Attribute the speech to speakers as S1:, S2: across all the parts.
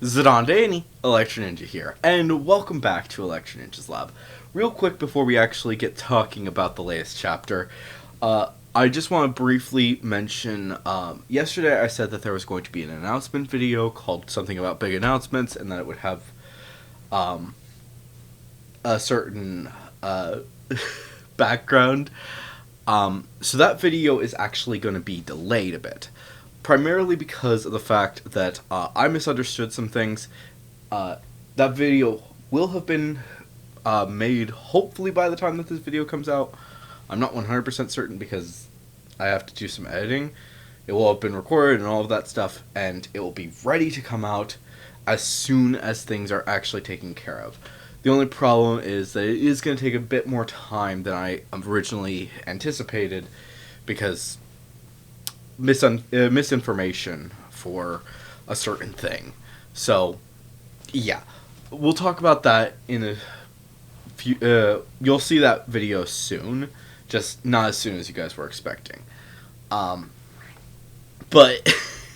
S1: Zidane, Electro Ninja here, and welcome back to Electro Ninja's Lab. Real quick before we actually get talking about the latest chapter, I just want to briefly mention, yesterday I said that there was going to be an announcement video called something about big announcements, and that it would have, a certain, background. So that video is actually going to be delayed a bit. Primarily because of the fact that I misunderstood some things. That video will have been made hopefully by the time that this video comes out. I'm not 100% certain because I have to do some editing. It will have been recorded and all of that stuff, and it will be ready to come out as soon as things are actually taken care of. The only problem is that it is going to take a bit more time than I originally anticipated because misinformation for a certain thing. So, yeah. We'll talk about that in a few... you'll see that video soon. Just not as soon as you guys were expecting. But,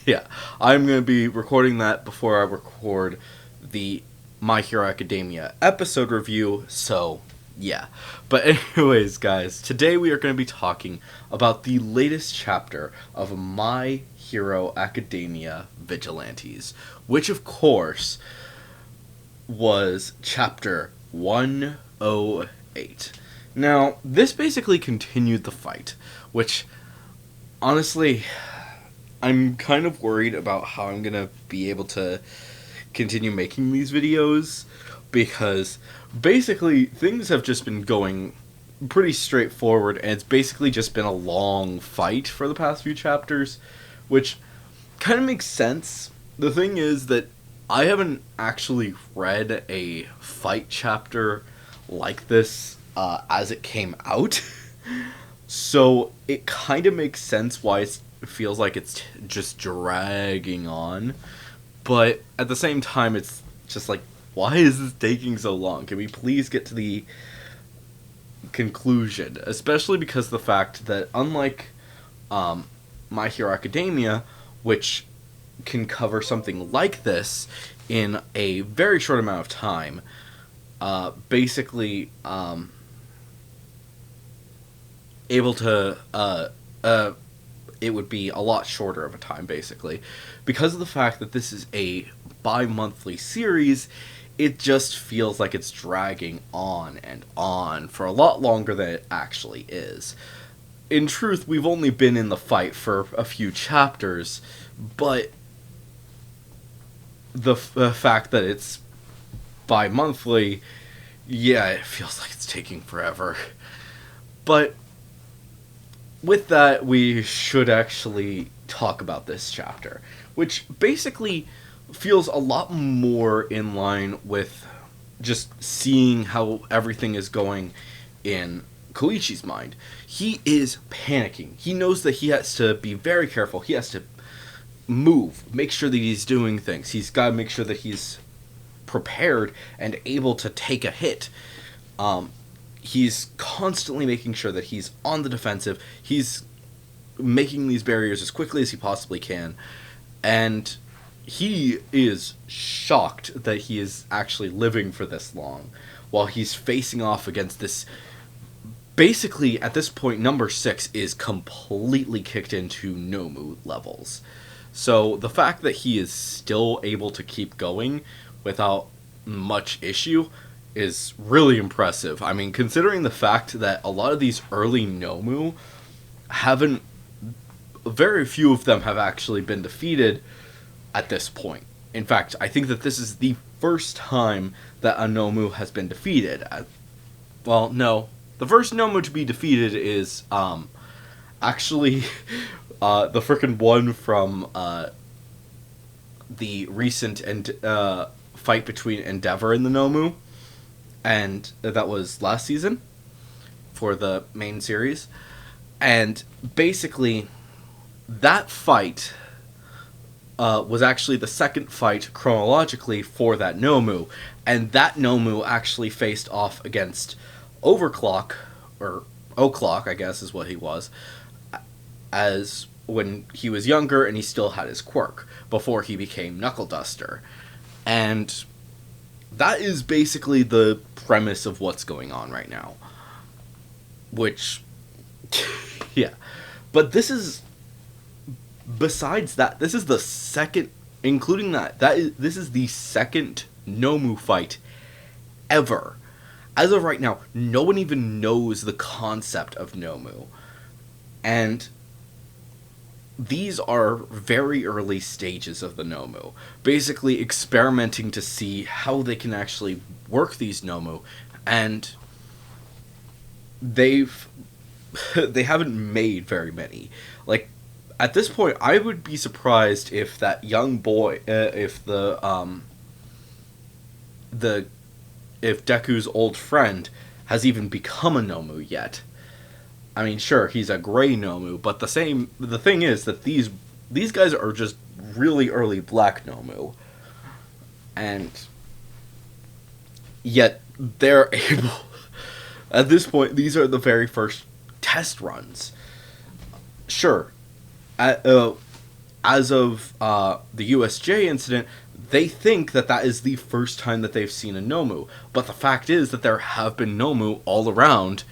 S1: yeah. I'm going to be recording that before I record the My Hero Academia episode review, so... yeah. But anyways, guys, today we are going to be talking about the latest chapter of My Hero Academia Vigilantes, which, of course, was chapter 108. Now, this basically continued the fight, which, honestly, I'm kind of worried about how I'm going to be able to continue making these videos, because basically things have just been going pretty straightforward, and it's basically just been a long fight for the past few chapters, which kind of makes sense. The thing is that I haven't actually read a fight chapter like this as it came out, so it kind of makes sense why it feels like it's just dragging on, but at the same time it's just like, why is this taking so long? Can we please get to the conclusion? Especially because of the fact that unlike My Hero Academia, which can cover something like this in a very short amount of time, basically able to... it would be a lot shorter of a time, basically. Because of the fact that this is a bi-monthly series, it just feels like it's dragging on and on for a lot longer than it actually is. In truth, we've only been in the fight for a few chapters, but the fact that it's bi-monthly, yeah, it feels like it's taking forever. But with that, we should actually talk about this chapter, which basically feels a lot more in line with just seeing how everything is going in Koichi's mind. He is panicking. He knows that he has to be very careful. He has to move, make sure that he's doing things. He's got to make sure that he's prepared and able to take a hit. He's constantly making sure that he's on the defensive. He's making these barriers as quickly as he possibly can. And he is shocked that he is actually living for this long, while he's facing off against this... basically, at this point, number 6 is completely kicked into Nomu levels. So the fact that he is still able to keep going without much issue is really impressive. I mean, considering the fact that a lot of these early Nomu haven't... very few of them have actually been defeated at this point. In fact, I think that this is the first time that a Nomu has been defeated. Well, no. The first Nomu to be defeated is, actually, the frickin' one from, the recent fight between Endeavor and the Nomu. And that was last season for the main series. And basically, that fight was actually the second fight chronologically for that Nomu. And that Nomu actually faced off against Overclock, or O'Clock, I guess is what he was, as when he was younger and he still had his quirk, before he became Knuckle Duster. And that is basically the premise of what's going on right now. Which, yeah. But this is, besides that, this is the second, including this is the second Nomu fight ever. As of right now, no one even knows the concept of Nomu. And these are very early stages of the Nomu. Basically experimenting to see how they can actually work these Nomu. And they haven't made very many. Like, at this point, I would be surprised if that young boy, if Deku's old friend has even become a Nomu yet. I mean, sure, he's a gray Nomu, but the thing is that these guys are just really early black Nomu. And yet they're able, at this point, these are the very first test runs. Sure, as of the USJ incident, they think that is the first time that they've seen a Nomu. But the fact is that there have been Nomu all around,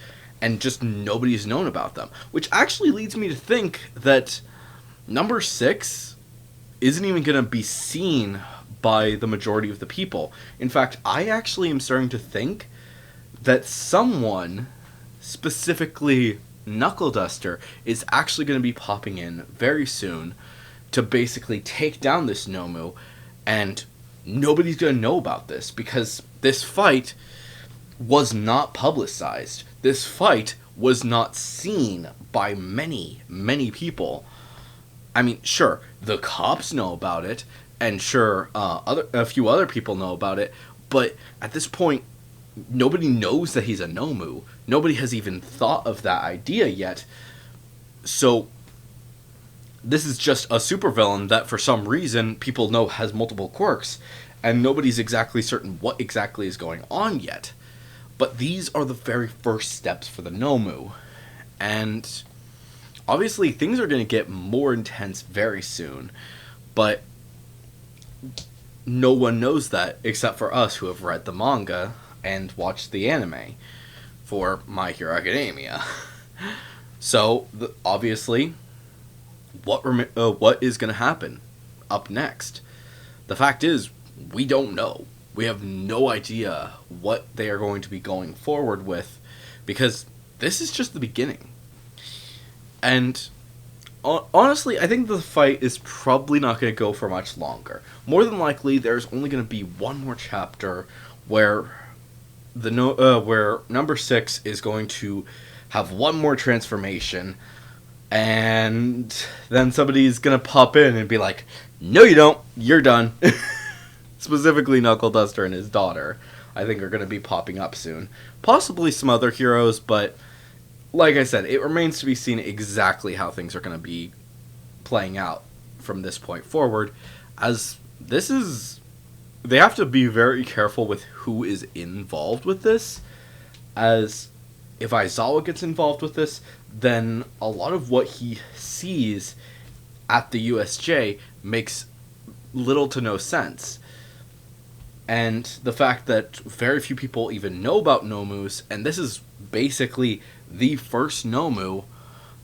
S1: and just nobody's known about them. Which actually leads me to think that number 6 isn't even going to be seen by the majority of the people. In fact, I actually am starting to think that someone, specifically Knuckle Duster, is actually going to be popping in very soon to basically take down this Nomu, and nobody's going to know about this because this fight was not publicized. This fight was not seen by many, many people. I mean, sure, the cops know about it, and sure, a few other people know about it, but at this point, nobody knows that he's a Nomu. Nobody has even thought of that idea yet. So, this is just a supervillain that for some reason people know has multiple quirks, and nobody's exactly certain what exactly is going on yet. But these are the very first steps for the Nomu. And obviously things are going to get more intense very soon. But no one knows that except for us who have read the manga and watched the anime for My Hero Academia. So, obviously, what is going to happen up next? The fact is, we don't know. We have no idea what they are going to be going forward with, because this is just the beginning. And honestly, I think the fight is probably not going to go for much longer. More than likely, there's only going to be one more chapter where where number 6 is going to have one more transformation, and then somebody's going to pop in and be like, "No, you don't. You're done." Specifically, Knuckle Duster and his daughter, I think, are going to be popping up soon. Possibly some other heroes, but like I said, it remains to be seen exactly how things are going to be playing out from this point forward, as this is... They have to be very careful with who is involved with this, as if Aizawa gets involved with this, then a lot of what he sees at the USJ makes little to no sense. And the fact that very few people even know about Nomus, and this is basically the first Nomu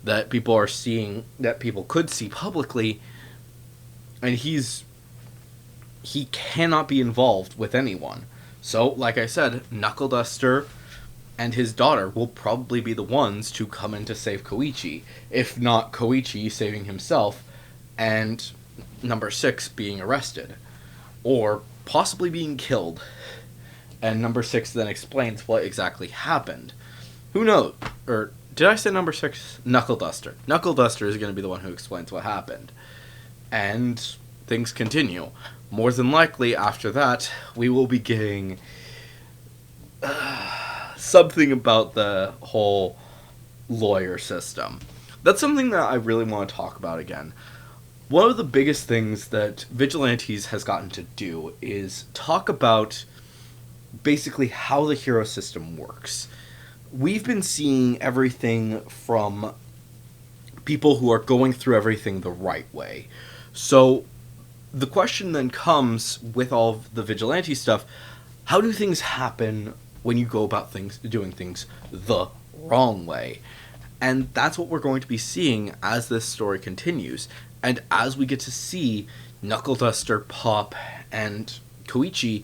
S1: that people are seeing, that people could see publicly, and he cannot be involved with anyone. So, like I said, Knuckle Duster and his daughter will probably be the ones to come in to save Koichi, if not Koichi saving himself, and number 6 being arrested. Or possibly being killed. And number 6 then explains what exactly happened. Who knows? Or, did I say number 6? Knuckle Duster. Knuckle Duster is going to be the one who explains what happened. And things continue. More than likely, after that, we will be getting something about the whole lawyer system. That's something that I really want to talk about again. One of the biggest things that Vigilantes has gotten to do is talk about basically how the hero system works. We've been seeing everything from people who are going through everything the right way. So, the question then comes with all of the vigilante stuff, how do things happen when you go about things doing things the wrong way? And that's what we're going to be seeing as this story continues, and as we get to see Knuckle Duster, Pop, and Koichi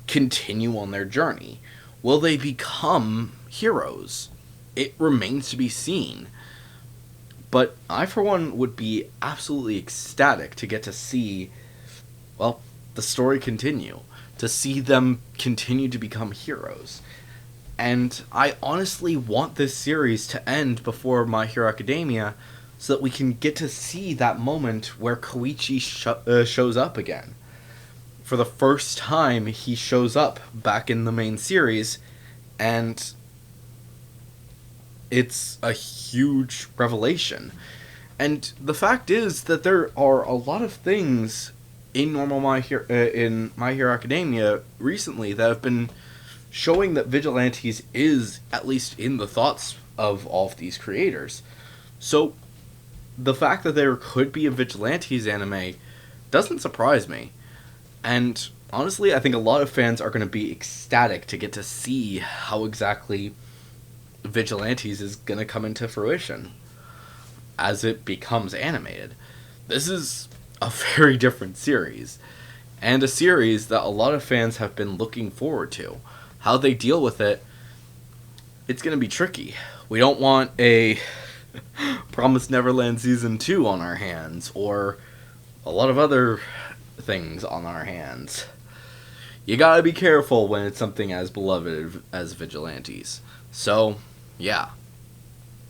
S1: continue on their journey. Will they become heroes? It remains to be seen. But I, for one, would be absolutely ecstatic to get to see, well, the story continue. To see them continue to become heroes. And I honestly want this series to end before My Hero Academia so that we can get to see that moment where Koichi shows up again. For the first time, he shows up back in the main series, and it's a huge revelation. And the fact is that there are a lot of things in My Hero Academia recently that have been showing that Vigilantes is at least in the thoughts of all of these creators. So the fact that there could be a Vigilantes anime doesn't surprise me. And honestly, I think a lot of fans are going to be ecstatic to get to see how exactly Vigilantes is going to come into fruition as it becomes animated. This is a very different series, and a series that a lot of fans have been looking forward to. How they deal with it, it's going to be tricky. We don't want a Promised Neverland Season 2 on our hands, or a lot of other things on our hands. You gotta be careful when it's something as beloved as Vigilantes. So, yeah.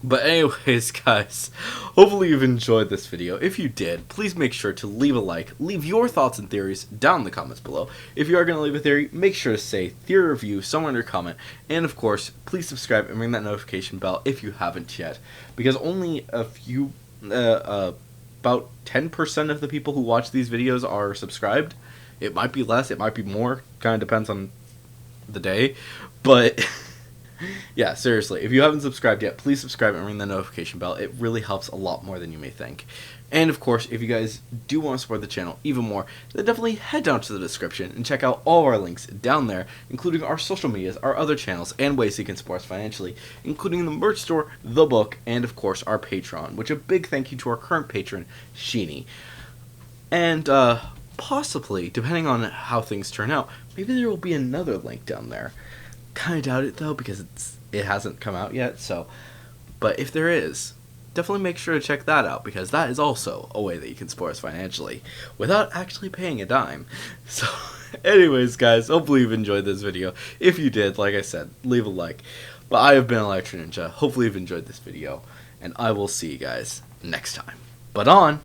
S1: But anyways, guys, hopefully you've enjoyed this video. If you did, please make sure to leave a like, leave your thoughts and theories down in the comments below. If you are going to leave a theory, make sure to say theory review somewhere in your comment. And of course, please subscribe and ring that notification bell if you haven't yet. Because only a few, about 10% of the people who watch these videos are subscribed. It might be less, it might be more, kind of depends on the day. But yeah, seriously, if you haven't subscribed yet, please subscribe and ring the notification bell. It really helps a lot more than you may think. And of course, if you guys do want to support the channel even more, then definitely head down to the description and check out all of our links down there, including our social medias, our other channels, and ways you can support us financially, including the merch store, the book, and of course our Patreon, which a big thank you to our current patron, Sheeny. And possibly, depending on how things turn out, maybe there will be another link down there. Kind of doubt it though, because it hasn't come out yet. So, but if there is, definitely make sure to check that out, because that is also a way that you can support us financially without actually paying a dime. So, anyways, guys, hopefully you've enjoyed this video. If you did, like I said, leave a like. But I have been Electro Ninja. Hopefully you've enjoyed this video, and I will see you guys next time. But on.